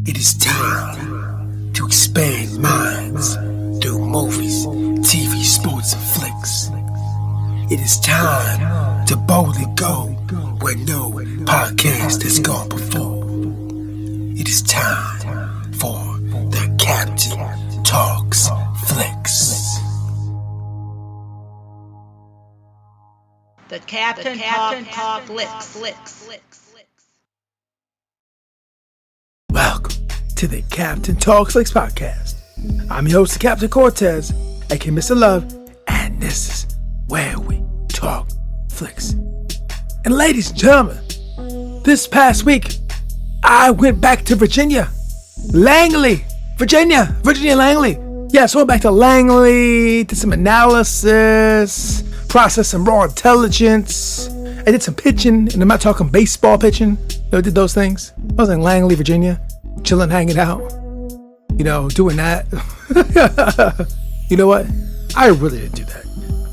It is time to expand minds through movies, TV, sports, and flicks. It is time to boldly go where no podcast has gone before. It is time for the Captain Talks Flicks. The Captain Talk Flicks. Welcome to the Captain Talks Flicks podcast. I'm your host, Captain Cortez, aka Mr. Love, and this is where we talk flicks. And ladies and gentlemen, this past week, I went back to Virginia. Langley, Virginia Langley. Yeah, so I went back to Langley, did some analysis, processed some raw intelligence. I did some pitching, and I'm not talking baseball pitching. I did those things. I was in Langley, Virginia, chilling, hanging out, doing that. You know what? I really didn't do that.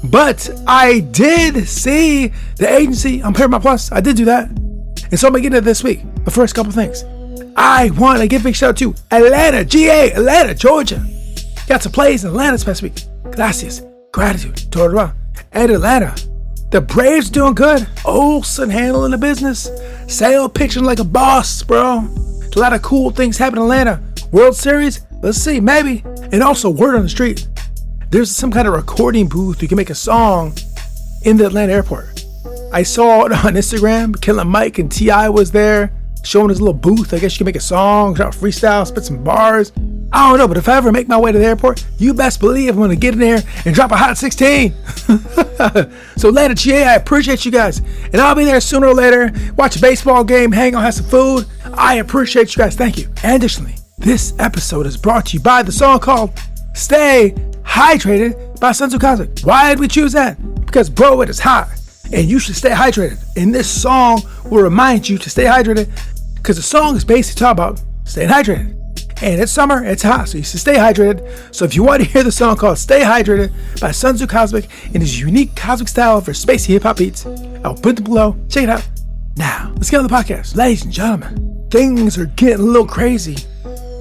But I did see the agency on Paramount Plus. I did do that. And so I'm going to get into this week. But first, couple things. I want to give a big shout out to Atlanta, Atlanta, Georgia. Got some plays in Atlanta this past week. Gracias, gratitude, todo and Atlanta. The Braves doing good. Olsen handling the business. Sale pitching like a boss, bro. There's a lot of cool things happening in Atlanta. World Series, let's see, maybe. And also, word on the street. There's some kind of recording booth. You can make a song in the Atlanta airport. I saw it on Instagram. Killer Mike and T.I. was there, showing his little booth. I guess you can make a song, freestyle, spit some bars. I don't know, but if I ever make my way to the airport, you best believe I'm going to get in there and drop a hot 16. So Atlanta, GA, I appreciate you guys. And I'll be there sooner or later. Watch a baseball game, hang out, have some food. I appreciate you guys. Thank you. And additionally, this episode is brought to you by the song called Stay Hydrated by Sunsu Cosmic. Why did we choose that? Because, bro, it is hot. And you should stay hydrated. And this song will remind you to stay hydrated because the song is basically talking about staying hydrated. And it's summer, it's hot, so you should stay hydrated. So if you want to hear the song called Stay Hydrated by Sunsu Cosmic in his unique cosmic style for spacey hip-hop beats, I'll put it below. Check it out. Now, let's get on the podcast. Ladies and gentlemen, things are getting a little crazy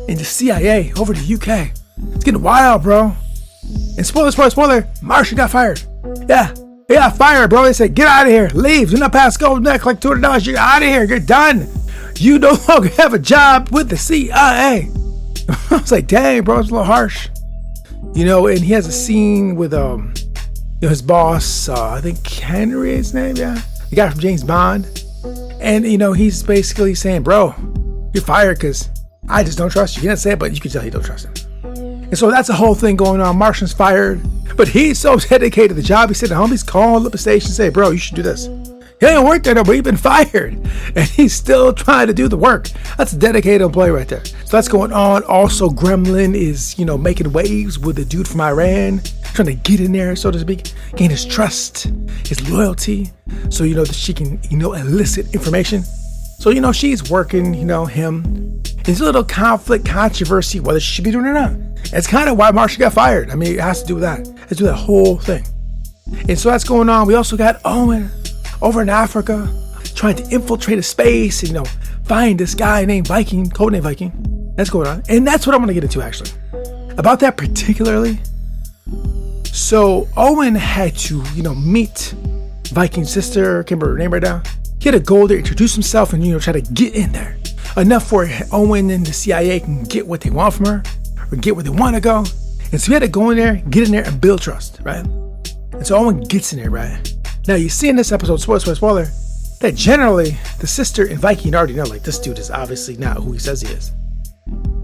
in the CIA over the UK. It's getting wild, bro. And spoiler, Martian got fired. Yeah, he got fired, bro. They said, get out of here, leave, do not pass gold neck like $200. You're out of here, you're done. You no longer have a job with the CIA. I was like, dang, bro, it's a little harsh. And he has a scene with his boss, I think Henry is his name, yeah. The guy from James Bond. And, he's basically saying, bro, you're fired because I just don't trust you. He didn't say it, but you can tell he don't trust him. And so that's the whole thing going on. Martian's fired. But he's so dedicated to the job, he said, homies called up the station and say, bro, you should do this. He ain't worked there, but he's been fired. And he's still trying to do the work. That's a dedicated employee right there. So that's going on. Also, Gremlin is, making waves with the dude from Iran, trying to get in there, so to speak, gain his trust, his loyalty, so, that she can, elicit information. So, she's working, him. There's a little conflict, controversy, whether she should be doing it or not. It's kind of why Martian got fired. I mean, it has to do with that. It has to do with that whole thing. And so that's going on. We also got Owen over in Africa, trying to infiltrate a space and, find this guy named Viking, codename Viking. That's going on. And that's what I'm going to get into, actually. About that particularly. So, Owen had to, meet Viking's sister. Can't remember her name right now. He had to go there, introduce himself, and, try to get in there. Enough for Owen and the CIA can get what they want from her, or get where they want to go. And so he had to go in there, get in there, and build trust, right? And so Owen gets in there, right? Now, you see in this episode, spoiler, that generally the sister and Viking already know, like, this dude is obviously not who he says he is.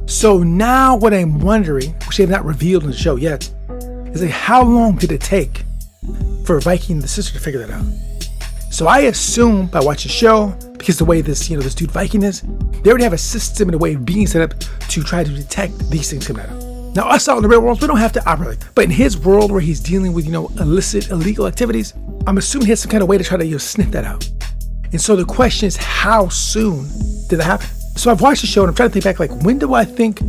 So now what I'm wondering, which they have not revealed in the show yet, is like, how long did it take for Viking and the sister to figure that out? So I assume by watching the show, because the way this, this dude Viking is, they already have a system and a way of being set up to try to detect these things coming out. Now, us out in the real world, we don't have to operate like that. But in his world where he's dealing with, illicit, illegal activities, I'm assuming he has some kind of way to try to, sniff that out. And so the question is, how soon did that happen? So I've watched the show and I'm trying to think back, like, when do I think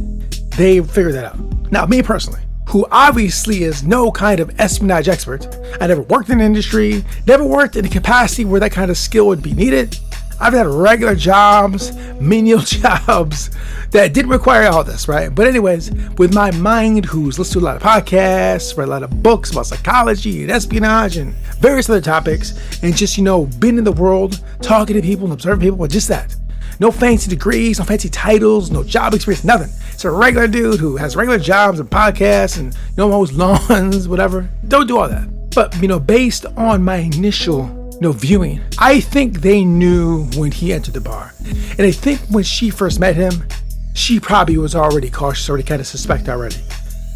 they figured that out? Now, me personally, who obviously is no kind of espionage expert, I never worked in the industry, never worked in a capacity where that kind of skill would be needed. I've had regular jobs, menial jobs that didn't require all this, right? But anyways, with my mind, who's listened to a lot of podcasts, read a lot of books about psychology and espionage and various other topics, and just, been in the world, talking to people and observing people, but just that. No fancy degrees, no fancy titles, no job experience, nothing. It's a regular dude who has regular jobs and podcasts and, mows lawns, whatever. Don't do all that. But, based on my initial viewing, I think they knew when he entered the bar. And I think when she first met him, she probably was already cautious, already kind of suspect already.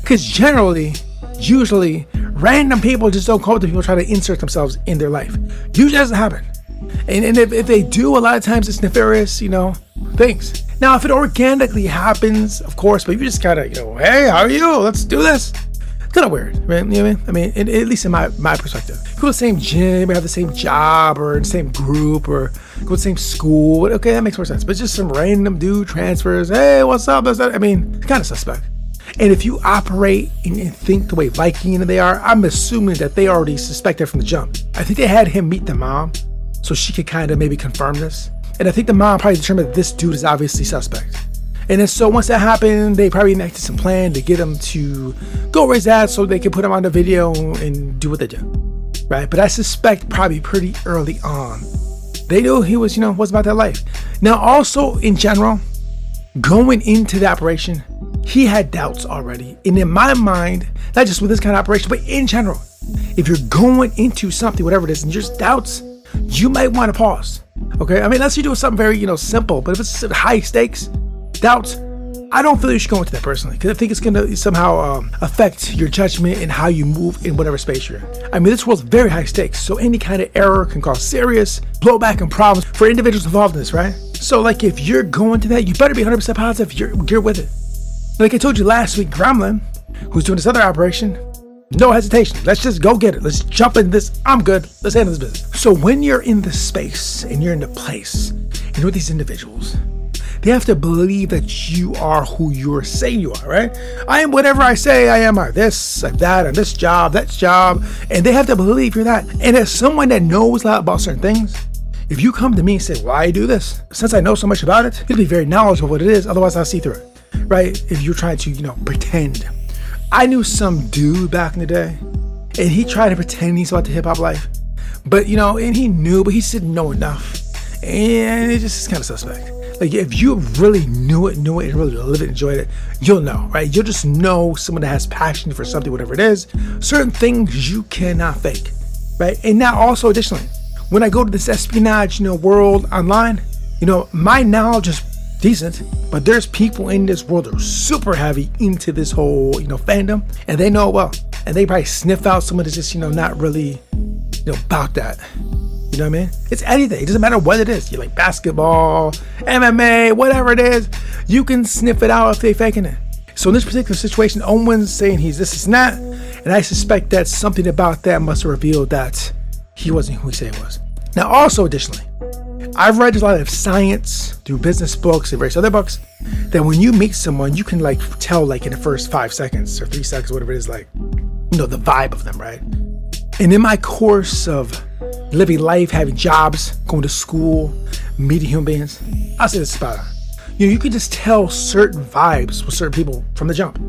Because usually, random people just don't come to people trying to insert themselves in their life. Usually doesn't happen. And if they do, a lot of times it's nefarious, things. Now, if it organically happens, of course, but you just kind of, hey, how are you? Let's do this. It's kind of weird, right? You know what I mean? At least in my perspective. Go to the same gym, or have the same job, or in the same group, or go to the same school. Okay, that makes more sense. But just some random dude transfers. Hey, what's up? It's kind of suspect. And if you operate and think the way Viking they are, I'm assuming that they already suspected from the jump. I think they had him meet the mom so she could kind of maybe confirm this. And I think the mom probably determined that this dude is obviously suspect. And then so once that happened, they probably enacted some plan to get him to go raise ass so they could put him on the video and do what they do, right? But I suspect probably pretty early on, they knew he was, was about that life. Now also in general, going into the operation, he had doubts already. And in my mind, not just with this kind of operation, but in general, if you're going into something, whatever it is, and just doubts, you might want to pause. Okay, I mean, unless you're doing something very, simple, but if it's high stakes, doubts, I don't feel you should go into that personally, because I think it's going to somehow affect your judgment and how you move in whatever space you're in. I mean, this world's very high stakes, so any kind of error can cause serious blowback and problems for individuals involved in this, right? So, if you're going to that, you better be 100% positive you're with it. Like I told you last week, Gremlin, who's doing this other operation, no hesitation. Let's just go get it. Let's jump in this. I'm good. Let's handle this business. So when you're in the space and you're in the place and you're with these individuals, they have to believe that you are who you're saying you are, right? I am whatever I say I am. I'm this, I'm that, I'm this job, that job. And they have to believe you're that. And as someone that knows a lot about certain things, if you come to me and say, why I do this? Since I know so much about it, you'll be very knowledgeable of what it is. Otherwise, I'll see through it, right? If you're trying to, pretend. I knew some dude back in the day, and he tried to pretend he's about the hip hop life. But, and he knew, but he just didn't know enough. And it just is kind of suspect. Like, if you really knew it, and really lived it, enjoyed it, you'll know, right? You'll just know someone that has passion for something, whatever it is. Certain things you cannot fake, right? And now also, additionally, when I go to this espionage, world online, my knowledge is decent, but there's people in this world that are super heavy into this whole, fandom, and they know it well. And they probably sniff out someone that's just, not really, about that. You know what I mean? It's anything. It doesn't matter what it is. You like basketball, MMA, whatever it is. You can sniff it out if they're faking it. So in this particular situation, Owen's saying he's this and that, and I suspect that something about that must have revealed that he wasn't who he said he was. Now, also additionally, I've read a lot of science through business books and various other books that when you meet someone, you can tell in the first 5 seconds or 3 seconds, whatever it is, the vibe of them, right? And in my course of living life, having jobs, going to school, meeting human beings, I'll say this about it. You can just tell certain vibes with certain people from the jump.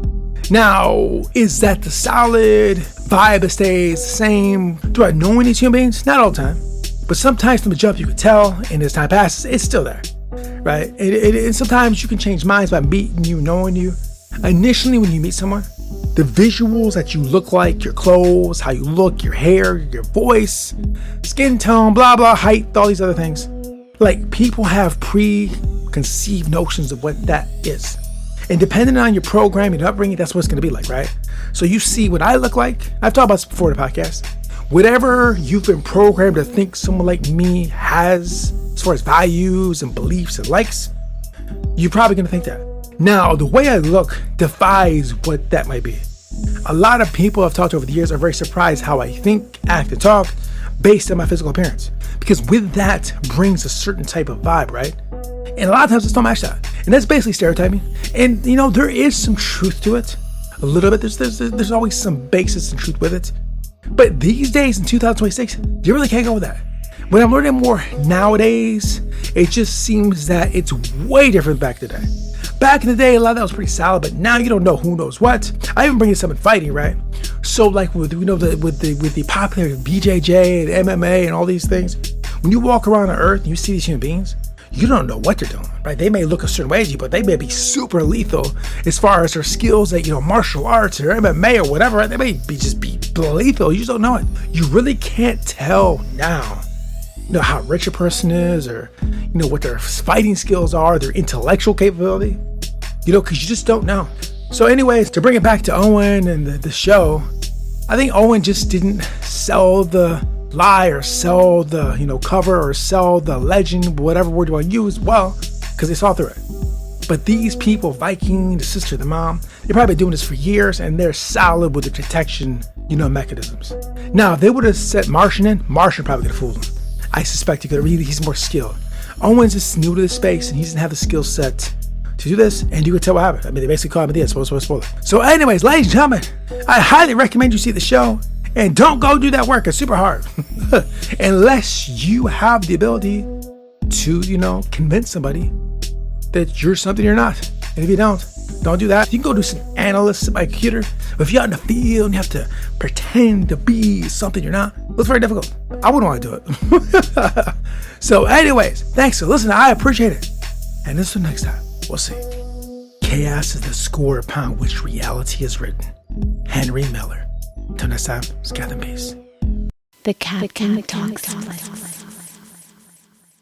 Now, is that the solid vibe that stays the same throughout knowing these human beings? Not all the time. But sometimes from the jump you can tell, and as time passes, it's still there, right? And sometimes you can change minds by meeting you, knowing you. Initially, when you meet someone, the visuals that you look like, your clothes, how you look, your hair, your voice, skin tone, blah, blah, height, all these other things. People have preconceived notions of what that is. And depending on your programming and upbringing, that's what it's going to be like, right? So you see what I look like. I've talked about this before in the podcast. Whatever you've been programmed to think someone like me has as far as values and beliefs and likes, you're probably going to think that. Now, the way I look defies what that might be. A lot of people I've talked to over the years are very surprised how I think, act, and talk based on my physical appearance. Because with that brings a certain type of vibe, right? And a lot of times it's don't match that. And that's basically stereotyping. And, there is some truth to it. A little bit. There's always some basis and truth with it. But these days in 2026, you really can't go with that. When I'm learning more nowadays, it just seems that it's way different back in the day. Back in the day, a lot of that was pretty solid, but now you don't know who knows what. I even bring this up in fighting, right? So like with the popular BJJ and MMA and all these things, when you walk around the earth and you see these human beings, you don't know what they're doing, right? They may look a certain way to you, but they may be super lethal as far as their skills at, martial arts or MMA or whatever, right? They may be lethal. You just don't know it. You really can't tell now, how rich a person is or, what their fighting skills are, their intellectual capability, because you just don't know. So anyways, to bring it back to Owen and the show, I think Owen just didn't sell the lie or sell the, cover or sell the legend, whatever word you want to use, well, because they saw through it. But these people, Viking, the sister, the mom, they've probably been doing this for years and they're solid with the detection, mechanisms. Now, if they would have set Martian in, Martian probably could have fooled him. I suspect he's more skilled. Owen's just new to the space and he doesn't have the skill set to do this, and you can tell what happened. I mean, they basically call him at the end, spoiler. So anyways, ladies and gentlemen, I highly recommend you see the show, and don't go do that work. It's super hard. Unless you have the ability to, convince somebody that you're something you're not. And if you don't do that. You can go do some analysis by computer, but if you're out in the field and you have to pretend to be something you're not, it's very difficult. I wouldn't want to do it. So anyways, thanks for listening. I appreciate it. And until next time, we'll see. Chaos is the score upon which reality is written. Henry Miller. Until next time, it's Captain Peace. The Captain Talks.